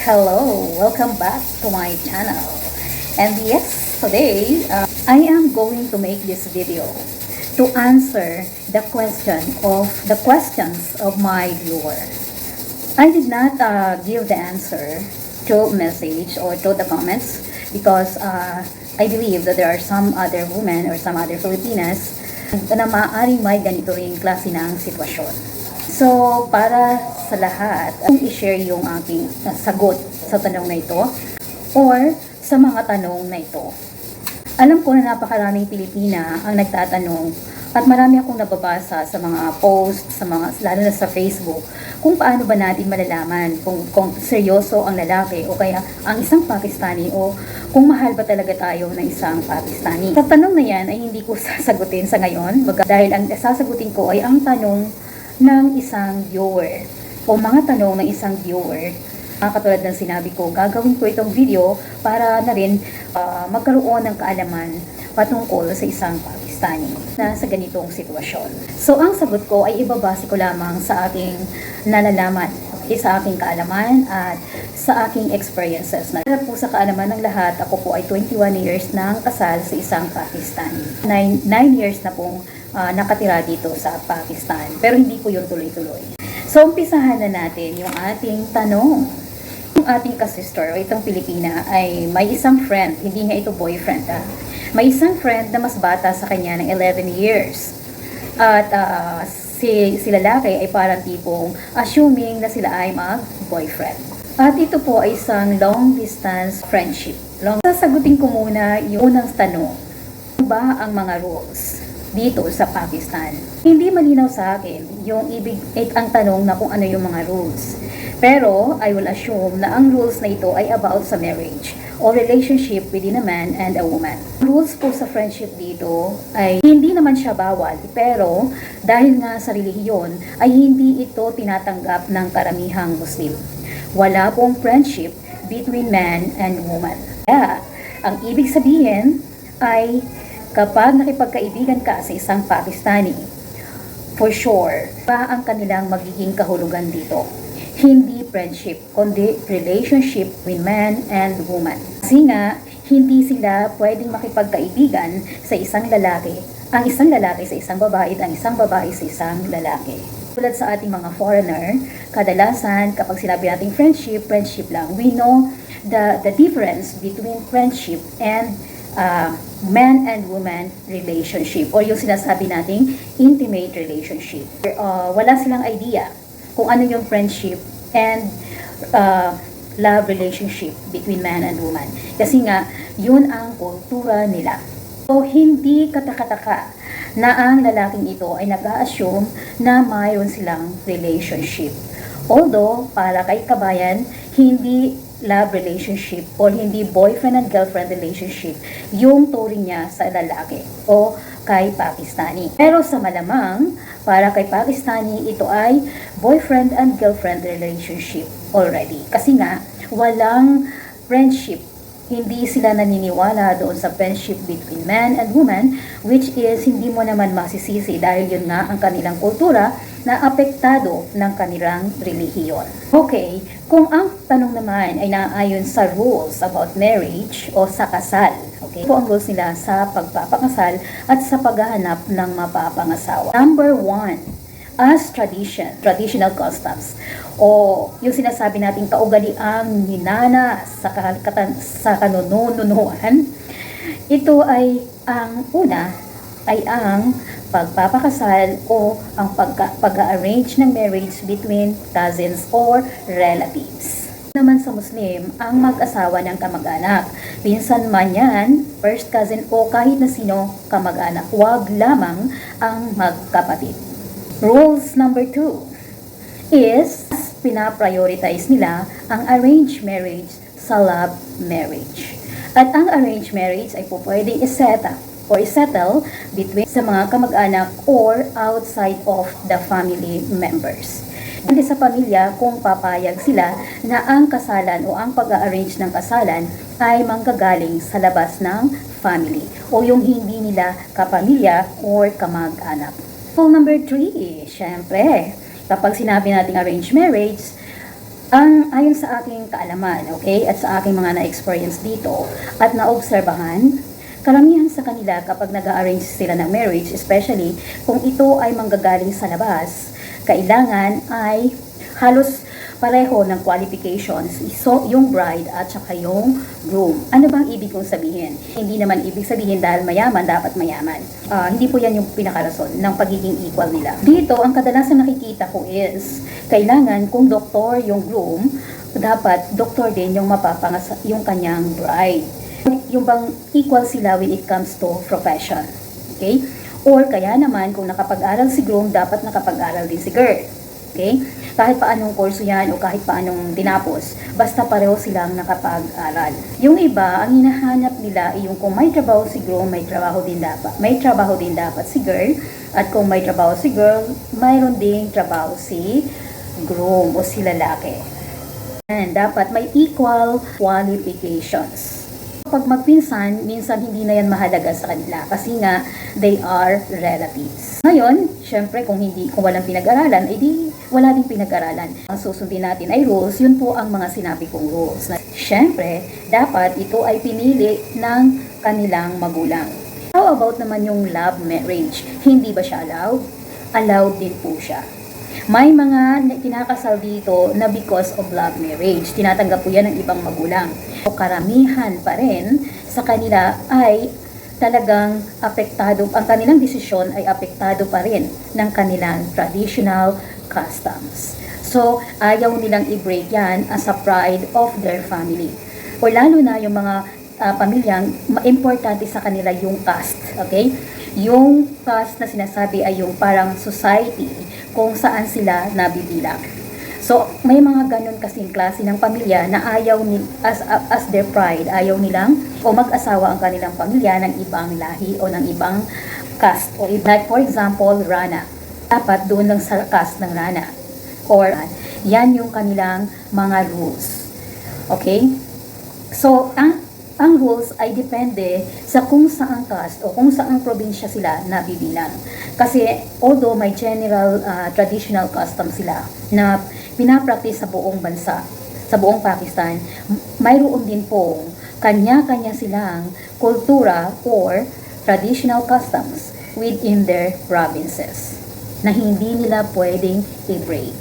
Hello, welcome back to my channel. And yes, today I am going to make this video to answer the questions of my viewer. I did not give the answer through message or through the comments because I believe that there are some other women or some other Filipinas na maaaring may ganito rin klase ng sitwasyon. So, para sa lahat, i-share yung aking sagot sa tanong na ito or sa mga tanong na ito. Alam ko na napakaraming Pilipina ang nagtatanong at marami akong nababasa sa mga posts, lalo na sa Facebook, kung paano ba natin malalaman kung seryoso ang lalaki o kaya ang isang Pakistani o kung mahal ba talaga tayo ng isang Pakistani. Sa tanong na yan ay hindi ko sasagutin sa ngayon dahil ang sasagutin ko ay ang tanong ng isang viewer o mga tanong ng isang viewer. Katulad ng sinabi ko, gagawin ko itong video para na rin magkaroon ng kaalaman patungkol sa isang Pakistani na sa ganitong sitwasyon. So, ang sagot ko ay ibabase ko lamang sa aking nalalaman, sa aking kaalaman at sa aking experiences. Para po sa kaalaman ng lahat, ako po ay 21 years nang kasal sa isang Pakistani. 9 years na pong nakatira dito sa Pakistan. Pero hindi po yun tuloy-tuloy. So, umpisahan na natin yung ating tanong. Yung ating kasister o itong Pilipina ay may isang friend, hindi nga ito boyfriend may isang friend na mas bata sa kanya ng 11 years. At si lalaki ay parang tipong assuming na sila ay mag-boyfriend. At ito po ay isang long distance friendship. Sasagutin ko muna yung unang tanong. Ano ba ang mga rules dito sa Pakistan? Hindi malinaw sa akin yung ang tanong na kung ano yung mga rules. Pero I will assume na ang rules na ito ay about sa marriage o relationship within a man and a woman. Rules po sa friendship dito ay hindi naman siya bawal, pero dahil nga sa relihiyon ay hindi ito tinatanggap ng karamihang Muslim. Wala pong friendship between man and woman. Kaya, ang ibig sabihin ay kapag nakipagkaibigan ka sa isang Pakistani, for sure, pa ang kanilang magiging kahulugan dito. Hindi friendship, kundi relationship with man and woman. Kasi nga, hindi sila pwedeng makipagkaibigan sa isang lalaki, ang isang lalaki sa isang babae at ang isang babae sa isang lalaki. Tulad sa ating mga foreigner, kadalasan kapag sinabi nating friendship lang. We know the difference between friendship and man and woman relationship or yung sinasabi nating intimate relationship. Wala silang idea kung ano yung friendship and love relationship between man and woman. Kasi nga, yun ang kultura nila. So, hindi katakataka na ang lalaking ito ay nag-a-assume na mayroon silang relationship. Although, para kay kabayan, hindi love relationship o hindi boyfriend and girlfriend relationship yung turing niya sa lalaki o kay Pakistani. Pero sa malamang, para kay Pakistani, ito ay boyfriend and girlfriend relationship already. Kasi nga, walang friendship. Hindi sila naniniwala doon sa friendship between man and woman, which is hindi mo naman masisisi dahil yun nga ang kanilang kultura na apektado ng kanilang relihiyon. Okay, kung ang tanong naman ay naayon sa rules about marriage o sa kasal, okay, ito ang rules nila sa pagpapakasal at sa paghahanap ng mapapangasawa. Number 1, as traditional customs, o yung sinasabi nating kaugaliang ninana sa kanununuan, ito ay ang una ay ang pagpapakasal o ang pag-arrange ng marriage between cousins or relatives. Naman sa Muslim, ang mag-asawa ng kamag-anak. Pinsan man yan, first cousin o kahit na sino kamag-anak. Huwag lamang ang magkapatid. Rules number 2 is pinaprioritize nila ang arranged marriage sa love marriage. At ang arranged marriage ay po pwedeng isettle between sa mga kamag-anak or outside of the family members. Hindi sa pamilya kung papayag sila na ang kasalan o ang pag-arrange ng kasalan ay manggagaling sa labas ng family o yung hindi nila kapamilya or kamag-anak. Rule number 3, syempre, kapag sinabi nating arranged marriage, Ayon sa aking kaalaman, okay, at sa aking mga na-experience dito at naobserbahan, karamihan sa kanila kapag nag-arrange sila ng marriage, especially kung ito ay manggagaling sa labas, kailangan ay halos pareho ng qualifications, so yung bride at saka yung groom. Ano bang ibig kong sabihin? Hindi naman ibig sabihin dahil mayaman, dapat mayaman. Hindi po yan yung pinakarason ng pagiging equal nila. Dito, ang kadalasan nakikita ko is, kailangan kung doktor yung groom, dapat doktor din yung mapapangas yung kanyang bride. Yung bang equal sila when it comes to profession. Okay? Or kaya naman, kung nakapag-aral si groom, dapat nakapag-aral din si girl. Okay? Kahit paanong kurso yan o kahit paanong tinapos, basta pareho silang nakapag-aral. Yung iba, ang hinahanap nila ay yung kung may trabaho si groom, may trabaho din dapat. May trabaho din dapat si girl. At kung may trabaho si girl, mayroon ding trabaho si groom o si lalaki. And dapat may equal qualifications. Pag magpinsan, minsan hindi na yan mahalaga sa kanila kasi nga they are relatives. Ngayon, syempre kung walang pinag-aralan, edi wala ding pinag-aralan. Ang susundin natin ay rules, yun po ang mga sinabi kong rules. Syempre, dapat ito ay pinili ng kanilang magulang. How about naman yung love marriage? Hindi ba siya allowed? Allowed din po siya. May mga kinakasal dito na because of love marriage. Tinatanggap po yan ng ibang magulang. O karamihan pa rin sa kanila ay talagang apektado, ang kanilang desisyon ay apektado pa rin ng kanilang traditional customs. So, ayaw nilang i-break yan as a pride of their family. O lalo na yung mga pamilyang importante sa kanila yung caste, okay? Yung caste na sinasabi ay yung parang society kung saan sila nabibilang. So, may mga ganun kasing klase ng pamilya na ayaw as their pride, ayaw nilang o mag-asawa ang kanilang pamilya ng ibang lahi o ng ibang caste. O like for example, Rana. Dapat doon lang sa caste ng Rana. Or yan yung kanilang mga rules. Okay? So, ang rules ay depende sa kung saang caste o kung saang probinsya sila nabibilang. Kasi although may general traditional custom sila na pinapractice sa buong bansa, sa buong Pakistan, mayroon din pong kanya-kanya silang kultura or traditional customs within their provinces na hindi nila pwedeng i-break.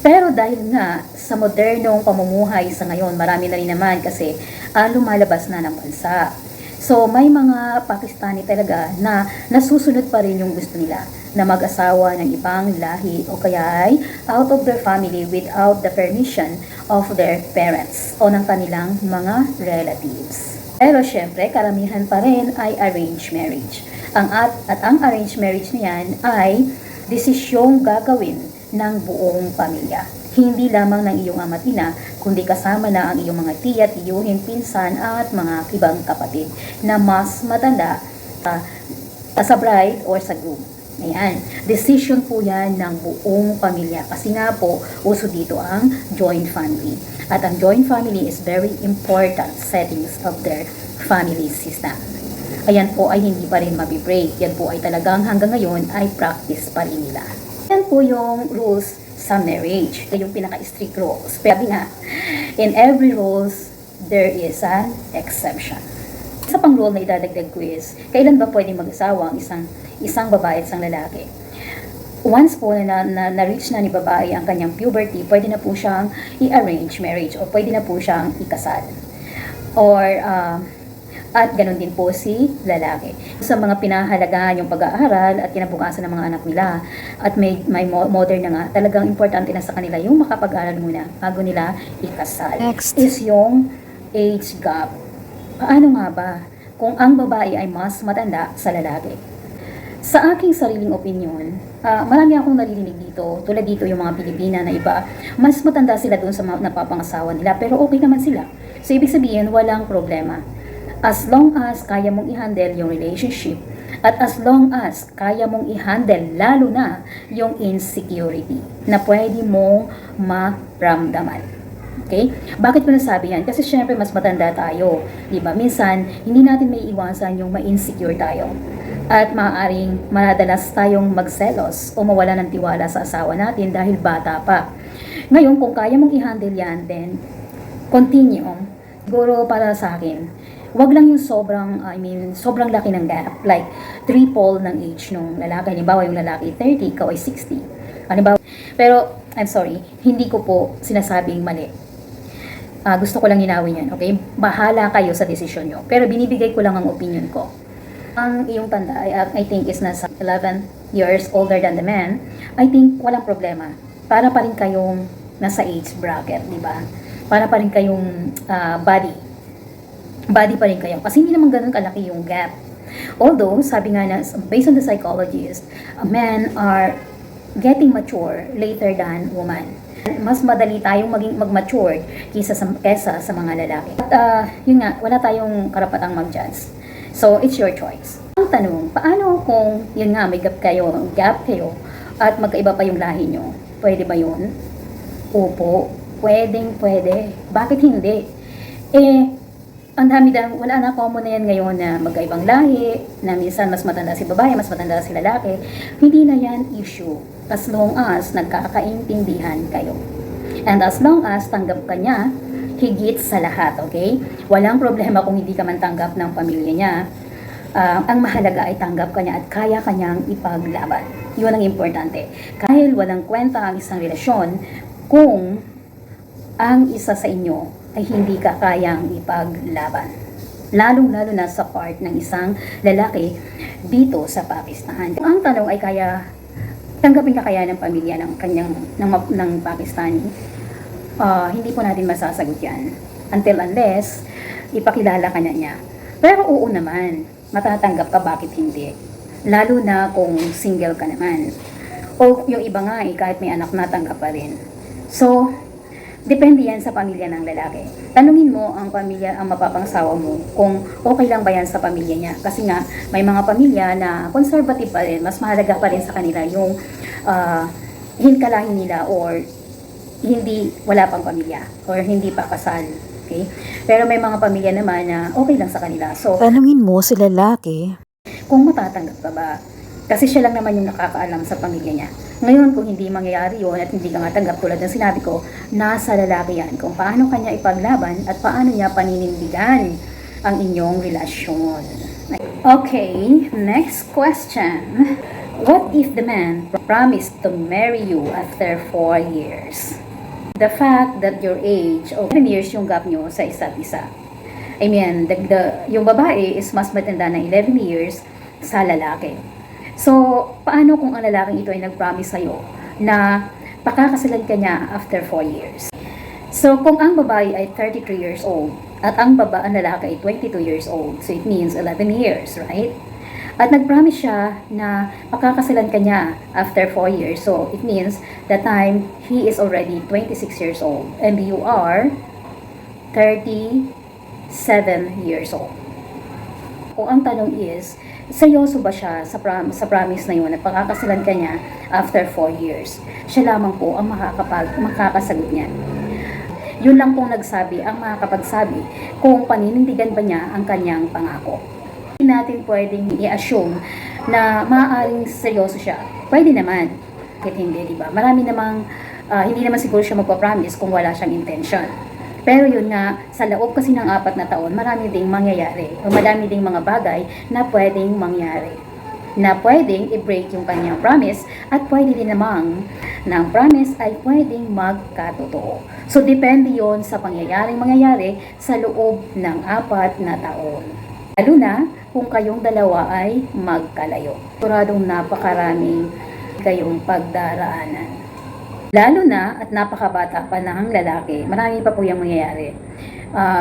Pero dahil nga sa modernong pamumuhay sa ngayon, marami na rin naman kasi lumalabas na ng bansa. So may mga Pakistani talaga na nasusunod pa rin yung gusto nila na mag-asawa ng ibang lahi o kaya ay out of their family without the permission of their parents o ng kanilang mga relatives. Pero syempre, karamihan pa rin ay arranged marriage. Ang arranged marriage niyan ay desisyong gagawin ng buong pamilya. Hindi lamang ng iyong ama at ina, kundi kasama na ang iyong mga tiya, tiyuhin, pinsan at mga ibang kapatid na mas matanda sa bride or sa groom. Ayan. Decision po yan ng buong pamilya. Kasi nga po, uso dito ang joint family. At ang joint family is very important settings of their family system. Ayan po ay hindi pa rin mabibreak. Yan po ay talagang hanggang ngayon ay practice pa rin nila. Yan po yung rules sa marriage. Yung pinaka-strict rules. Pero nga, in every rules, there is an exception. Isa pang rule na idadagdag ko is, kailan ba pwedeng mag-asawa ang isang babae at isang lalaki? Once po na-reach na ni babae ang kanyang puberty, pwede na po siyang i-arrange marriage o pwede na po siyang ikasal. Or, at ganun din po si lalaki. Sa mga pinahalagahan yung pag-aaral at kinabukasan ng mga anak nila at may modern na nga, talagang importante na sa kanila yung makapag-aral muna bago nila ikasal. Next is yung age gap. Paano nga ba kung ang babae ay mas matanda sa lalaki? Sa aking sariling opinion, marami akong naririnig dito, tulad dito yung mga Pilipina na iba, mas matanda sila doon sa napapangasawa nila, pero okay naman sila. So, ibig sabihin, walang problema. As long as kaya mong i-handle yung relationship at as long as kaya mong i-handle lalo na yung insecurity na pwede mong maramdaman. Okay? Bakit ko nasabi yan? Kasi syempre mas matanda tayo. Diba? Minsan, hindi natin may iwasan yung ma-insecure tayo. At maaaring madalas tayong magselos o mawala ng tiwala sa asawa natin dahil bata pa. Ngayon, kung kaya mong i-handle yan, then continue. Siguro para sa akin, wag lang yung sobrang laki ng gap. Like, triple ng age nung lalaki. Halimbawa, yung lalaki 30, ikaw ay 60. Halimbawa, pero, I'm sorry, hindi ko po sinasabing mali. Gusto ko lang linawin yan, okay? Bahala kayo sa desisyon nyo. Pero binibigay ko lang ang opinion ko. Ang iyong tanda, I think, is nasa 11 years older than the man. I think, walang problema. Para pa rin kayong nasa age bracket, di ba? Para pa rin kayong body pa rin kayo. Kasi hindi naman ganun kalaki yung gap. Although, sabi nga na, based on the psychologist, men are getting mature later than woman. Mas madali tayong mag-mature kesa sa mga lalaki. At yun nga, wala tayong karapatang mag-judge. So, it's your choice. Ang tanong, paano kung yun nga, may gap kayo at magkaiba pa yung lahi nyo? Pwede ba yun? Opo, pwede. Bakit hindi? Ang dami wala na, common na yan ngayon na magkaibang lahi, na minsan mas matanda si babae, mas matanda si lalaki. Hindi na yan issue as long as nagkakaintindihan kayo. And as long as tanggap ka niya, higit sa lahat, okay? Walang problema kung hindi ka man tanggap ng pamilya niya. Ang mahalaga ay tanggap ka niya at kaya ka niyang ipaglaban. Yun ang importante. Dahil walang kwenta ang isang relasyon kung ang isa sa inyo ay hindi ka kayang ipaglaban. Lalong-lalo na sa part ng isang lalaki dito sa Pakistan. Kung ang tanong ay tanggapin ka kaya ng pamilya ng Pakistani, hindi po natin masasagot yan. Unless ipakilala ka na niya. Pero oo naman, matatanggap ka, bakit hindi? Lalo na kung single ka naman. O yung iba nga, kahit may anak, natanggap pa rin. So, depende yan sa pamilya ng lalaki. Tanungin mo ang mapapangsawa mo kung okay lang ba yan sa pamilya niya. Kasi nga, may mga pamilya na conservative pa rin, mas mahalaga pa rin sa kanila yung hinkalahin nila or wala pang pamilya or hindi pa kasal. Okay? Pero may mga pamilya naman na okay lang sa kanila. So, tanungin mo si lalaki kung matatanggap ka ba. Kasi siya lang naman yung nakakaalam sa pamilya niya. Ngayon, kung hindi mangyayari yun at hindi ka matanggap, tulad ng sinabi ko, nasa lalaki yan. Kung paano kanya ipaglaban at paano niya paninindigan ang inyong relasyon. Okay, next question. What if the man promised to marry you after 4 years? The fact that your age, 7 years yung gap nyo sa isa't isa. I mean, yung babae is mas matanda na 11 years sa lalaki. So, paano kung ang lalaking ito ay nag-promise sa'yo na pakakasalan ka niya after 4 years? So, kung ang babae ay 33 years old at ang lalaki ay 22 years old, so it means 11 years, right? At nag-promise siya na pakakasalan ka niya after 4 years. So, it means that time he is already 26 years old and you are 37 years old. Kung ang tanong is, seryoso ba siya sa promise na yun na pakakasalan ka niya after 4 years? Siya lamang po ang makakasagot niya. Yun lang pong ang makakapagsabi kung paninindigan ba niya ang kanyang pangako. Hindi natin pwedeng i-assume na maaaring seryoso siya. Pwede naman. Kahit hindi, diba? Marami namang, hindi naman siguro siya magpa-promise kung wala siyang intention. Pero yun nga, sa loob kasi ng 4 na taon, marami ding mangyayari. O madami ding mga bagay na pwedeng mangyari. Na pwedeng i-break yung kanyang promise at pwede din namang ng promise ay pwedeng magkatotoo. So, depende yon sa mangyayari sa loob ng 4 na taon. Lalo na kung kayong dalawa ay magkalayo. Siguradong napakaraming kayong pagdaraanan. Lalo na at napakabata pa ng lalaki, marami pa po yung mangyayari.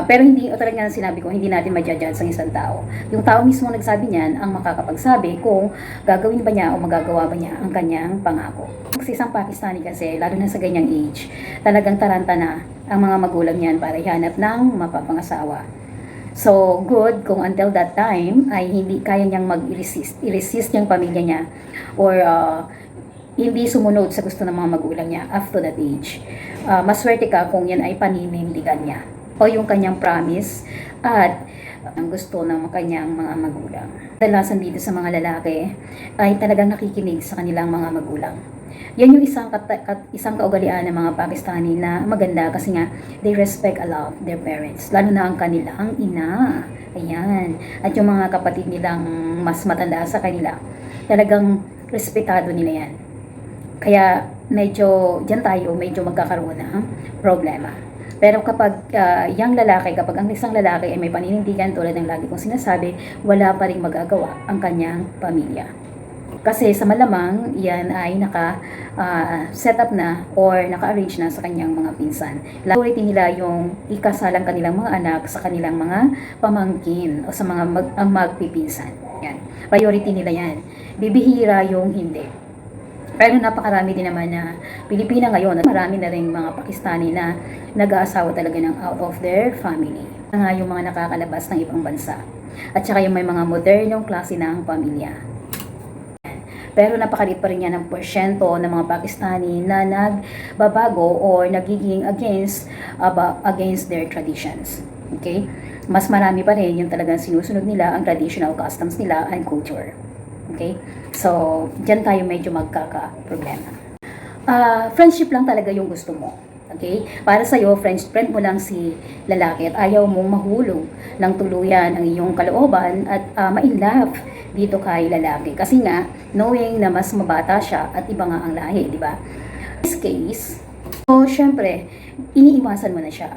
Pero hindi, o talaga sinabi ko, hindi natin ma-judge ang isang tao. Yung tao mismo nagsabi niyan ang makakapagsabi kung gagawin ba niya o magagawa ba niya ang kanyang pangako. Kasi isang Pakistani kasi, lalo na sa ganyang age, talagang taranta na ang mga magulang niyan para ihanap ng mapapangasawa. So, good kung until that time ay hindi kaya niyang i-resist yung pamilya niya or hindi sumunod sa gusto ng mga magulang niya after that age. Maswerte ka kung yan ay paninindigan niya o yung kanyang promise at ang gusto ng kanyang mga magulang. Kadalasan dito sa mga lalaki ay talagang nakikinig sa kanilang mga magulang. Yan yung isang kaugalian ng mga Pakistani na maganda kasi nga they respect a lot their parents, lalo na ang kanilang ina. Ayan. At yung mga kapatid nilang mas matanda sa kanila, talagang respetado nila yan. Kaya medyo dyan tayo medyo magkakaroon ng problema. Pero kapag kapag ang isang lalaki ay may paninindigan tulad ng lagi kong sinasabi, wala pa rin magagawa ang kanyang pamilya. Kasi sa malamang, yan ay naka-set up na or naka-arrange na sa kanyang mga pinsan. Priority nila yung ikasalang kanilang mga anak sa kanilang mga pamangkin o sa mga magpipinsan. Yan. Priority nila yan. Bibihira yung hindi. Pero napakarami din naman na Pilipina ngayon at marami na rin mga Pakistani na nag-aasawa talaga ng out of their family. Nga yung mga nakakalabas ng ibang bansa. At saka yung may mga modernong klase ng pamilya. Pero napakaliit pa rin yan ng porsyento ng mga Pakistani na nagbabago or nagiging against their traditions. Okay? Mas marami pa rin yung talagang sinusunod nila ang traditional customs nila and culture. Okay? So, dyan tayo medyo magkaka-problema. Friendship lang talaga yung gusto mo. Okay? Para sa'yo, friend mo lang si lalaki at ayaw mong mahulog ng tuluyan ang iyong kalooban at ma-inlove dito kay lalaki. Kasi nga, knowing na mas mabata siya at iba nga ang lahi, di ba? In this case, so syempre, iniiwasan mo na siya.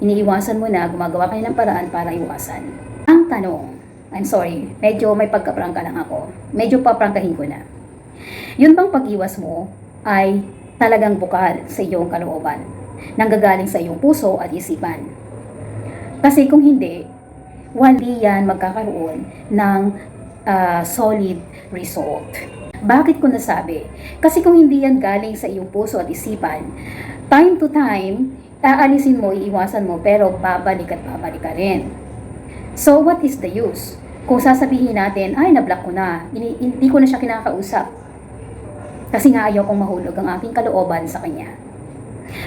Iniiwasan mo na, gumagawa kayo ng paraan para iwasan. Ang tanong, I'm sorry, medyo may pagkaprangka lang ako. Medyo paprangkahin ko na. Yun bang pag-iwas mo ay talagang bukal sa iyong kalooban, nanggagaling sa iyong puso at isipan? Kasi kung hindi, hindi yan magkakaroon ng solid result. Bakit ko nasabi? Kasi kung hindi yan galing sa iyong puso at isipan, time to time, aalisin mo, iiwasan mo, pero babalik ka rin. So, what is the use? Kung sasabihin natin, ay, na-block ko na, hindi ko na siya kinakausap. Kasi nga ayaw kong mahulog ang aking kalooban sa kanya.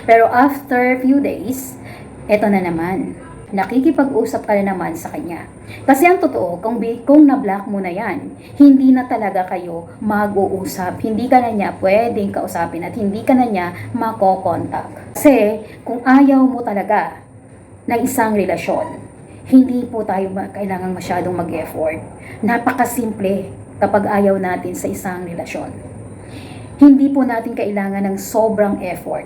Pero after few days, eto na naman. Nakikipag-usap ka na naman sa kanya. Kasi ang totoo, kung na-block mo na yan, hindi na talaga kayo mag-uusap. Hindi ka na niya pwedeng kausapin at hindi ka na niya mako-contact. Kasi kung ayaw mo talaga ng isang relasyon, hindi po tayo kailangan masyadong mag-effort. Napakasimple kapag ayaw natin sa isang relasyon. Hindi po natin kailangan ng sobrang effort.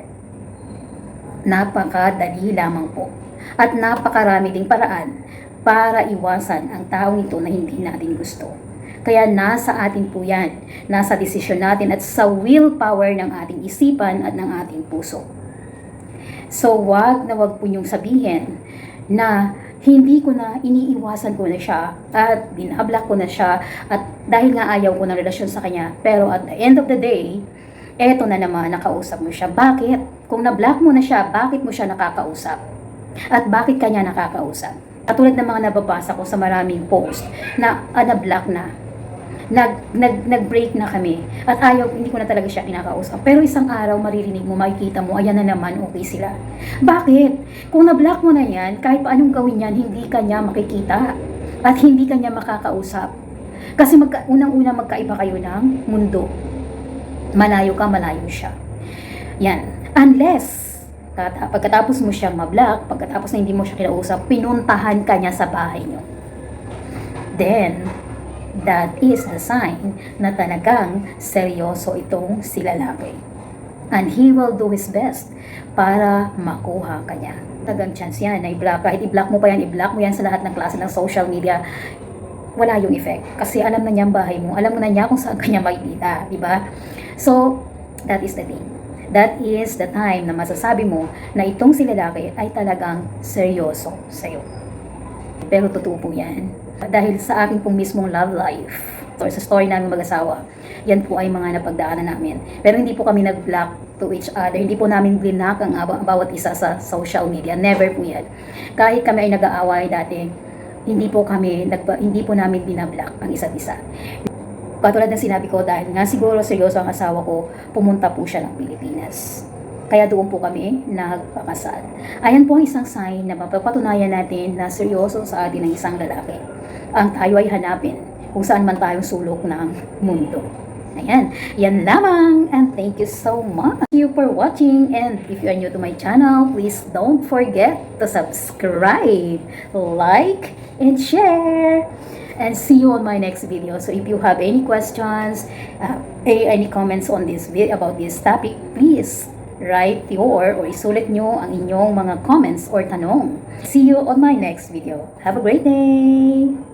Napakadali lamang po. At napakarami ding paraan para iwasan ang taong ito na hindi natin gusto. Kaya nasa atin po yan, nasa desisyon natin at sa willpower ng ating isipan at ng ating puso. So wag po niyong sabihin na hindi ko na, iniiwasan ko na siya at binablock ko na siya at dahil nga ayaw ko ng relasyon sa kanya, pero at the end of the day, eto na naman, nakausap mo siya. Bakit? Kung na-block mo na siya, bakit mo siya nakakausap? At bakit kanya nakakausap? Katulad ng mga nababasa ko sa maraming post na na-block na, nag-break na kami at hindi ko na talaga siya kinakausap. Pero isang araw maririnig mo, makikita mo, ayan na naman, okay sila. Bakit? Kung na-block mo na yan, kahit paanong gawin yan, hindi kanya makikita at hindi kanya makakausap. Kasi unang-una magkaiba kayo ng mundo. Malayo ka, malayo siya. Yan. Unless pagkatapos mo siyang ma-block, pagkatapos na hindi mo siya kinausap, pinuntahan ka niya sa bahay niyo. Then, that is the sign na talagang seryoso itong si lalaki. And he will do his best para makuha ka niya. Tagang chance yan na i-block. Kahit i-block mo pa yan, i-block mo yan sa lahat ng klase ng social media, wala yung effect. Kasi alam na niya ang bahay mo, alam mo na niya kung saan kanya makikita, di ba? So, that is the thing. That is the time na masasabi mo na itong si lalaki ay talagang seryoso sa'yo. Pero totoo po yan. Dahil sa akin pong mismong love life, or sa story namin mag-asawa, yan po ay mga napagdaanan namin. Pero hindi po kami nag-block to each other. Hindi po namin blinak ang bawat isa sa social media. Never po yan. Kahit kami ay nag-aaway dati, hindi po namin binablock ang isa't isa. Katulad ng sinabi ko, dahil nga siguro seryoso ang asawa ko, pumunta po siya ng Pilipinas. Kaya doon po kami nagpakasal. Ayan po ang isang sign na mapapatunayan natin na seryoso sa atin ng isang lalaki. Ang tayo ay hanapin kung saan man tayong sulok ng mundo. Ayan, yan lamang, and thank you so much. Thank you for watching, and if you are new to my channel, please don't forget to subscribe, like, and share. And see you on my next video. So if you have any questions, any comments on this video about this topic, please write or isulit nyo ang inyong mga comments or tanong. See you on my next video. Have a great day!